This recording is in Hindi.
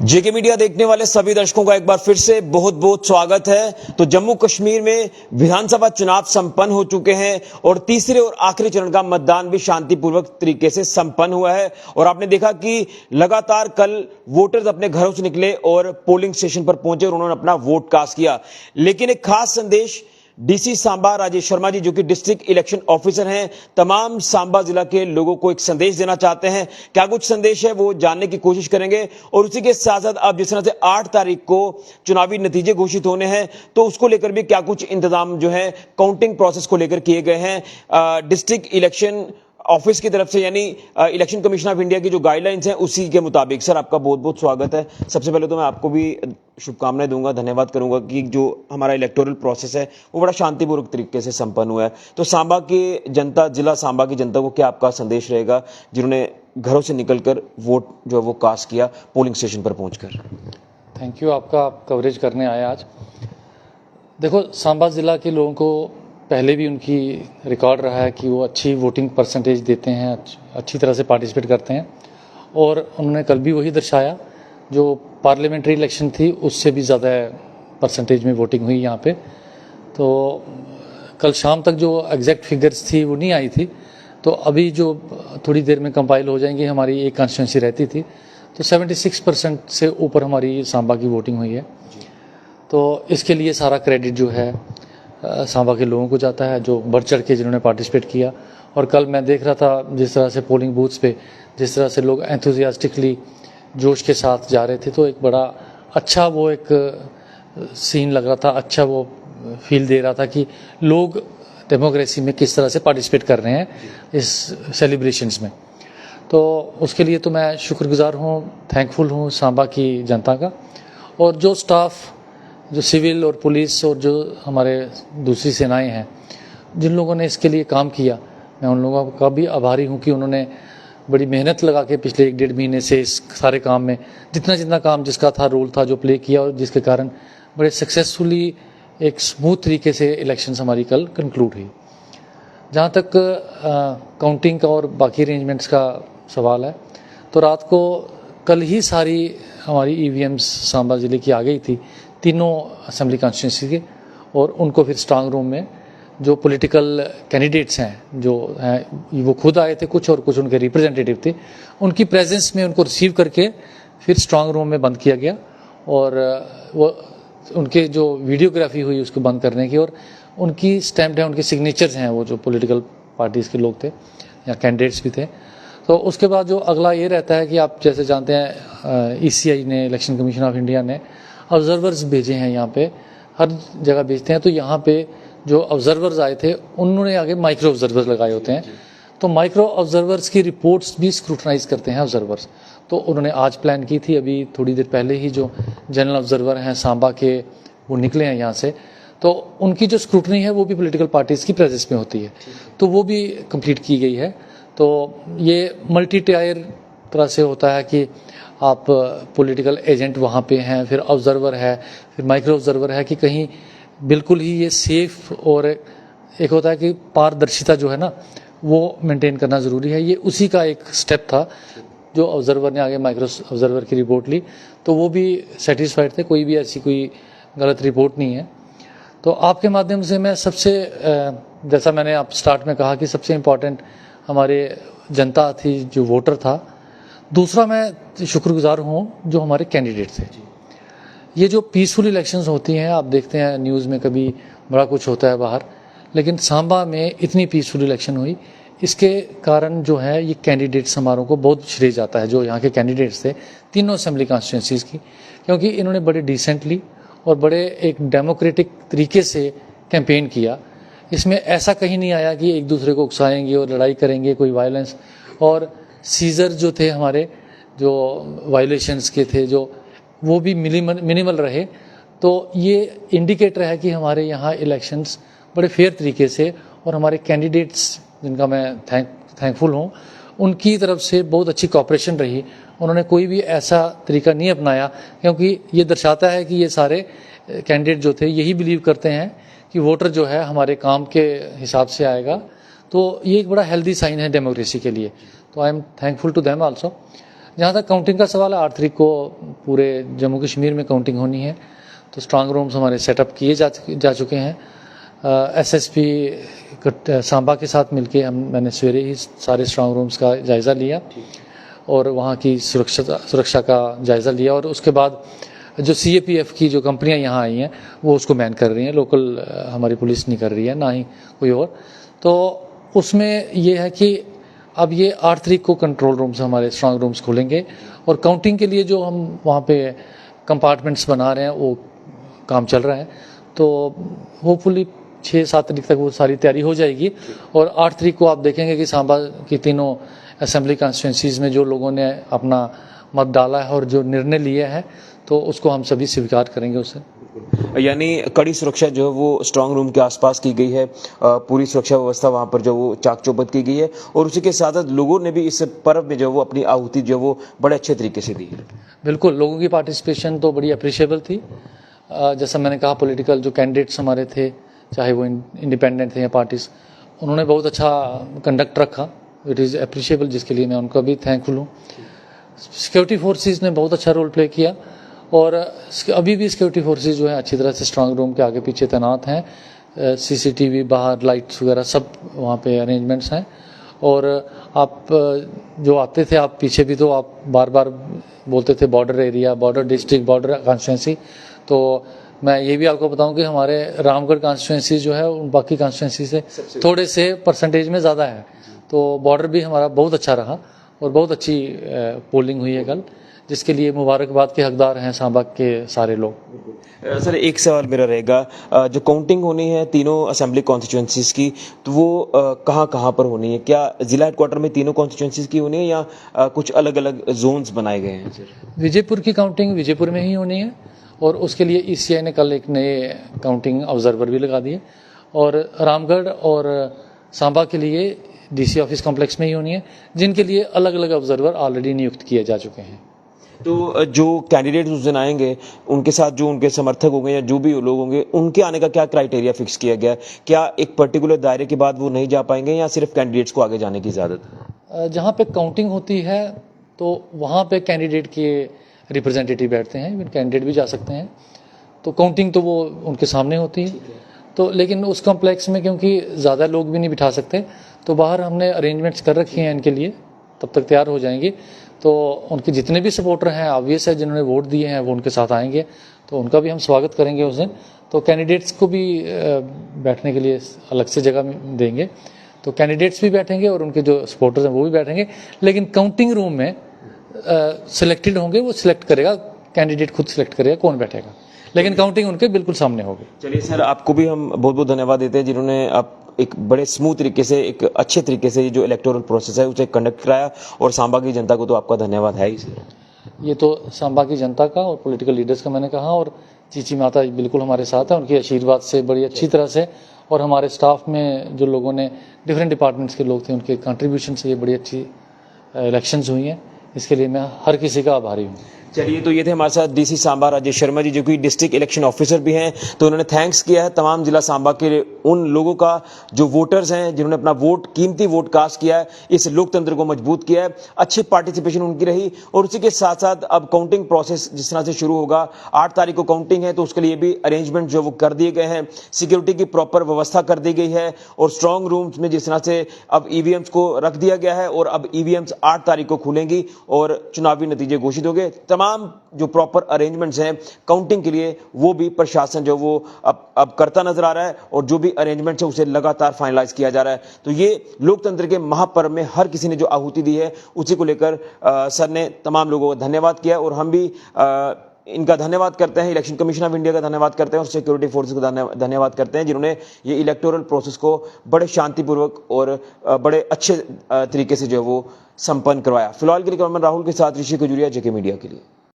जेके मीडिया देखने वाले सभी दर्शकों का एक बार फिर से बहुत बहुत स्वागत है। तो जम्मू कश्मीर में विधानसभा चुनाव संपन्न हो चुके हैं और तीसरे और आखिरी चरण का मतदान भी शांतिपूर्वक तरीके से संपन्न हुआ है। और आपने देखा कि लगातार कल वोटर्स अपने घरों से निकले और पोलिंग स्टेशन पर पहुंचे और उन्होंने अपना वोट कास्ट किया। लेकिन एक खास संदेश डीसी सांबा राजेश शर्मा जी, जो कि डिस्ट्रिक्ट इलेक्शन ऑफिसर हैं, तमाम सांबा जिला के लोगों को एक संदेश देना चाहते हैं। क्या कुछ संदेश है वो जानने की कोशिश करेंगे। और उसी के साथ साथ अब जिस तरह से 8 तारीख को चुनावी नतीजे घोषित होने हैं, तो उसको लेकर भी क्या कुछ इंतजाम जो है काउंटिंग प्रोसेस को लेकर किए गए हैं डिस्ट्रिक्ट इलेक्शन ऑफिस की तरफ से, यानी इलेक्शन कमीशन ऑफ इंडिया की जो गाइडलाइंस हैं उसी के मुताबिक। सर, आपका बहुत बहुत स्वागत है। सबसे पहले तो मैं आपको भी शुभकामनाएं दूंगा, धन्यवाद करूंगा कि जो हमारा इलेक्टोरल प्रोसेस है वो बड़ा शांतिपूर्वक तरीके से संपन्न हुआ है। तो सांबा की जनता, जिला सांबा की जनता को क्या आपका संदेश रहेगा, जिन्होंने घरों से निकलकर वोट जो है वो कास्ट किया पोलिंग स्टेशन पर पहुंचकर? थैंक यू, आपका कवरेज करने आया आज। देखो, सांबा ज़िला के लोगों को पहले भी उनकी रिकॉर्ड रहा है कि वो अच्छी वोटिंग परसेंटेज देते हैं, अच्छी तरह से पार्टिसिपेट करते हैं। और उन्होंने कल भी वही दर्शाया, जो पार्लियामेंट्री इलेक्शन थी उससे भी ज़्यादा परसेंटेज में वोटिंग हुई यहाँ पे। तो कल शाम तक जो एग्जैक्ट फिगर्स थी वो नहीं आई थी, तो अभी जो थोड़ी देर में कंपाइल हो जाएंगी। हमारी एक कॉन्स्टिट्यूंसी रहती थी, तो 76% से ऊपर हमारी सांबा की वोटिंग हुई है। तो इसके लिए सारा क्रेडिट जो है सांबा के लोगों को जाता है, जो बढ़ चढ़ के जिन्होंने पार्टिसिपेट किया। और कल मैं देख रहा था जिस तरह से पोलिंग बूथ्स पे जिस तरह से लोग एंथुजियास्टिकली जोश के साथ जा रहे थे, तो एक बड़ा अच्छा वो एक सीन लग रहा था, अच्छा वो फील दे रहा था कि लोग डेमोक्रेसी में किस तरह से पार्टिसिपेट कर रहे हैं इस सेलिब्रेशंस में। तो उसके लिए तो मैं शुक्रगुजार हूँ, थैंकफुल हूँ सांबा की जनता का। और जो स्टाफ, जो सिविल और पुलिस और जो हमारे दूसरी सेनाएं हैं, जिन लोगों ने इसके लिए काम किया, मैं उन लोगों का भी आभारी हूं कि उन्होंने बड़ी मेहनत लगा के पिछले 1-1.5 महीने से इस सारे काम में जितना काम जिसका था, रोल था, जो प्ले किया, और जिसके कारण बड़े सक्सेसफुली एक स्मूथ तरीके से इलेक्शंस हमारी कल कंक्लूड हुई। जहाँ तक काउंटिंग का और बाकी अरेंजमेंट्स का सवाल है, तो रात को कल ही सारी हमारी ईवीएम्स सांबा ज़िले की आ गई थी, तीनों असेंबली कॉन्स्टिट्यूंसी के। और उनको फिर स्ट्रांग रूम में जो पॉलिटिकल कैंडिडेट्स हैं, जो हैं, वो खुद आए थे कुछ, और कुछ उनके रिप्रेजेंटेटिव थे, उनकी प्रेजेंस में उनको रिसीव करके फिर स्ट्रांग रूम में बंद किया गया। और वो उनके जो वीडियोग्राफी हुई उसको बंद करने की, और उनकी स्टैम्प्ड है, उनके सिग्नेचर्स हैं, वो जो पॉलिटिकल पार्टीज़ के लोग थे या कैंडिडेट्स भी थे। तो उसके बाद जो अगला ये रहता है कि आप जैसे जानते हैं ECI ने, इलेक्शन कमीशन ऑफ इंडिया ने ऑब्जर्वर्स भेजे हैं यहाँ पे, हर जगह भेजते हैं। तो यहाँ पे जो ऑब्जर्वर्स आए थे उन्होंने आगे माइक्रो ऑब्जर्वर्स लगाए होते हैं, तो माइक्रो ऑब्जर्वर्स की रिपोर्ट्स भी स्क्रूटनाइज करते हैं ऑब्जर्वर्स। तो उन्होंने आज प्लान की थी, अभी थोड़ी देर पहले ही जो जनरल ऑब्जर्वर हैं सांबा के वो निकले हैं यहाँ से, तो उनकी जो स्क्रूटनी है वो भी पॉलिटिकल पार्टीज़ की प्रेजेंस में होती है, तो वो भी कंप्लीट की गई है। तो ये मल्टी टायर तरह से होता है कि आप पॉलिटिकल एजेंट वहाँ पे हैं, फिर ऑब्जर्वर है, फिर माइक्रो ऑब्जर्वर है, कि कहीं बिल्कुल ही ये सेफ, और एक होता है कि पारदर्शिता जो है ना वो मेंटेन करना ज़रूरी है। ये उसी का एक स्टेप था जो ऑब्जर्वर ने आगे माइक्रो ऑब्जर्वर की रिपोर्ट ली, तो वो भी सेटिस्फाइड थे, कोई भी ऐसी कोई गलत रिपोर्ट नहीं है। तो आपके माध्यम से मैं सबसे, जैसा मैंने आप स्टार्ट में कहा कि सबसे इम्पॉर्टेंट हमारे जनता थी, जो वोटर था। दूसरा, मैं शुक्रगुजार हूँ जो हमारे कैंडिडेट थे। ये जो पीसफुल इलेक्शंस होती हैं, आप देखते हैं न्यूज़ में कभी बड़ा कुछ होता है बाहर, लेकिन सांबा में इतनी पीसफुल इलेक्शन हुई, इसके कारण जो है ये कैंडिडेट्स हमारों को बहुत श्रेय जाता है, जो यहाँ के कैंडिडेट्स थे तीनों असेंबली कॉन्स्टिट्यूंसीज़ की, क्योंकि इन्होंने बड़े डिसेंटली और बड़े एक डेमोक्रेटिक तरीके से कैंपेन किया। इसमें ऐसा कहीं नहीं आया कि एक दूसरे को उकसाएंगे और लड़ाई करेंगे, कोई वायलेंस। और सीजर जो थे हमारे, जो वायलेशंस के थे, जो वो भी मिनिमल रहे। तो ये इंडिकेटर है कि हमारे यहाँ इलेक्शंस बड़े फेयर तरीके से, और हमारे कैंडिडेट्स जिनका मैं थैंकफुल हूँ, उनकी तरफ से बहुत अच्छी कोऑपरेशन रही। उन्होंने कोई भी ऐसा तरीका नहीं अपनाया, क्योंकि ये दर्शाता है कि ये सारे कैंडिडेट जो थे यही बिलीव करते हैं कि वोटर जो है हमारे काम के हिसाब से आएगा। तो ये एक बड़ा हेल्दी साइन है डेमोक्रेसी के लिए। तो I am thankful to them also. जहाँ तक काउंटिंग का सवाल है, 8 तारीख को पूरे जम्मू कश्मीर में काउंटिंग होनी है, तो स्ट्रांग रूम्स हमारे सेटअप किए जा चुके हैं। एसएसपी सांबा के साथ मिलके मैंने सवेरे ही सारे स्ट्रांग रूम्स का जायज़ा लिया और वहाँ की सुरक्षा का जायज़ा लिया, और उसके बाद जो CAPF की जो कंपनियां यहाँ आई हैं वो उसको बैन कर रही हैं, लोकल हमारी पुलिस नहीं कर रही है, ना ही कोई और। तो उसमें ये है कि अब ये 8 तारीख को कंट्रोल रूम्स हमारे स्ट्रांग रूम्स खुलेंगे, और काउंटिंग के लिए जो हम वहाँ पे कंपार्टमेंट्स बना रहे हैं वो काम चल रहा है। तो होपफुली 6-7 तारीख तक वो सारी तैयारी हो जाएगी, और 8 तारीख को आप देखेंगे कि सांबा की तीनों असेंबली कॉन्स्टिट्यूंसीज में जो लोगों ने अपना मत डाला है और जो निर्णय लिया है, तो उसको हम सभी स्वीकार करेंगे उसे। यानी कड़ी सुरक्षा जो है वो स्ट्रांग रूम के आसपास की गई है, पूरी सुरक्षा व्यवस्था वहां पर जो वो चाक चौबंद की गई है, और उसी के साथ साथ लोगों ने भी इस पर्व में जो वो अपनी आहुति जो वो बड़े अच्छे तरीके से दी है। बिल्कुल, लोगों की पार्टिसिपेशन तो बड़ी अप्रिशिएबल थी। जैसा मैंने कहा, पॉलिटिकल जो कैंडिडेट्स हमारे थे, चाहे वो इंडिपेंडेंट थे या पार्टीज, उन्होंने बहुत अच्छा कंडक्ट रखा, इट इज़ अप्रिशिएबल, जिसके लिए मैं उनका भी थैंकफुल हूँ। सिक्योरिटी फोर्सेस ने बहुत अच्छा रोल प्ले किया, और अभी भी सिक्योरिटी फोर्सेस जो है अच्छी तरह से स्ट्रांग रूम के आगे पीछे तैनात हैं। CCTV, बाहर लाइट्स वगैरह सब वहाँ पे अरेंजमेंट्स हैं। और आप जो आते थे, आप पीछे भी तो आप बार बार बोलते थे border area, border district, border constituency. तो मैं ये भी आपको बताऊं कि हमारे रामगढ़ कॉन्स्टिट्यूंसी जो है उन बाकी कॉन्स्टिट्यूंसी से थोड़े से परसेंटेज में ज़्यादा है। तो बॉर्डर भी हमारा बहुत अच्छा रहा और बहुत अच्छी पोलिंग हुई है कल, जिसके लिए मुबारकबाद के हकदार हैं सांबा के सारे लोग। सर, एक सवाल मेरा रहेगा, जो काउंटिंग होनी है तीनों असेंबली कॉन्स्टिट्यूंसीज की, तो वो कहाँ कहाँ पर होनी है? क्या जिला हेडक्वार्टर में तीनों कॉन्स्टिट्यूंसीज की होनी है या कुछ अलग अलग जोन्स बनाए गए हैं? सर, विजयपुर की काउंटिंग विजयपुर में ही होनी है, और उसके लिए ECI ने कल एक नए काउंटिंग ऑब्जर्वर भी लगा दिए, और रामगढ़ और सांबा के लिए DC ऑफिस कॉम्प्लेक्स में ही होनी है, जिनके लिए अलग अलग ऑब्जर्वर ऑलरेडी नियुक्त किए जा चुके हैं। तो जो कैंडिडेट्स उस दिन आएंगे, उनके साथ जो उनके समर्थक होंगे या जो भी लोग होंगे, उनके आने का क्या क्राइटेरिया फिक्स किया गया है? क्या एक पर्टिकुलर दायरे के बाद वो नहीं जा पाएंगे या सिर्फ कैंडिडेट्स को आगे जाने की इजाज़त है? जहाँ पे काउंटिंग होती है तो वहाँ पे कैंडिडेट के रिप्रेजेंटेटिव बैठते हैं, इवन कैंडिडेट भी जा सकते हैं। तो काउंटिंग तो वो उनके सामने होती है। तो लेकिन उस कॉम्प्लेक्स में क्योंकि ज़्यादा लोग भी नहीं बिठा सकते, तो बाहर हमने अरेंजमेंट्स कर रखे हैं इनके लिए, तब तक तैयार हो जाएंगे। तो उनके जितने भी सपोर्टर हैं, ऑब्वियस है, जिन्होंने वोट दिए हैं वो उनके साथ आएंगे, तो उनका भी हम स्वागत करेंगे उस दिन। तो कैंडिडेट्स को भी बैठने के लिए अलग से जगह देंगे, तो कैंडिडेट्स भी बैठेंगे और उनके जो सपोर्टर्स हैं वो भी बैठेंगे। लेकिन काउंटिंग रूम में सिलेक्टेड होंगे, वो सिलेक्ट करेगा, कैंडिडेट खुद सिलेक्ट करेगा कौन बैठेगा, लेकिन काउंटिंग उनके बिल्कुल सामने होगी। चलिए सर, आपको भी हम बहुत बहुत धन्यवाद देते हैं, जिन्होंने आप एक बड़े स्मूथ तरीके से, एक अच्छे तरीके से जो इलेक्टोरल प्रोसेस है उसे कंडक्ट कराया, और सांबा की जनता को तो आपका धन्यवाद है ही सर। ये तो सांबा की जनता का और पॉलिटिकल लीडर्स का मैंने कहा, और चीची माता बिल्कुल हमारे साथ है, उनके आशीर्वाद से बड़ी अच्छी तरह से, और हमारे स्टाफ में जो लोगों ने डिफरेंट डिपार्टमेंट्स के लोग थे, उनके कंट्रीब्यूशन से ये बड़ी अच्छी इलेक्शंस हुई हैं। इसके लिए मैं हर किसी का आभारी हूँ। चलिए, तो ये थे हमारे साथ DC सांबा राजेश शर्मा जी, जो कि डिस्ट्रिक्ट इलेक्शन ऑफिसर भी हैं। तो उन्होंने थैंक्स किया है तमाम जिला सांबा के उन लोगों का जो वोटर्स हैं, जिन्होंने अपना वोट, कीमती वोट कास्ट किया है, इस लोकतंत्र को मजबूत किया है। अच्छी पार्टिसिपेशन उनकी रही, और उसी के साथ साथ अब काउंटिंग प्रोसेस जिस तरह से शुरू होगा, 8 तारीख को काउंटिंग है, तो उसके लिए भी अरेंजमेंट जो वो कर दिए गए हैं, सिक्योरिटी की प्रॉपर व्यवस्था कर दी गई है, और स्ट्रांग रूम्स में जिस तरह से अब EVMs को रख दिया गया है, और अब EVMs 8 तारीख को खुलेंगी और चुनावी नतीजे घोषित होंगे। तमाम जो प्रॉपर अरेंजमेंट्स हैं काउंटिंग के लिए, वो भी प्रशासन जो वो अब करता नजर आ रहा है, और जो भी अरेंजमेंट्स है उसे लगातार फाइनलाइज किया जा रहा है। तो ये लोकतंत्र के महापर्व में हर किसी ने जो आहुति दी है, उसी को लेकर सर ने तमाम लोगों को धन्यवाद किया, और हम भी इनका धन्यवाद करते हैं, इलेक्शन कमीशन ऑफ इंडिया का धन्यवाद करते हैं, और सिक्योरिटी फोर्सेस का धन्यवाद करते हैं, जिन्होंने ये इलेक्टोरल प्रोसेस को बड़े शांतिपूर्वक और बड़े अच्छे तरीके से जो है वो संपन्न करवाया। फिलहाल के लिए कैमरामैन राहुल के साथ ऋषि खजूरिया, JK मीडिया के लिए।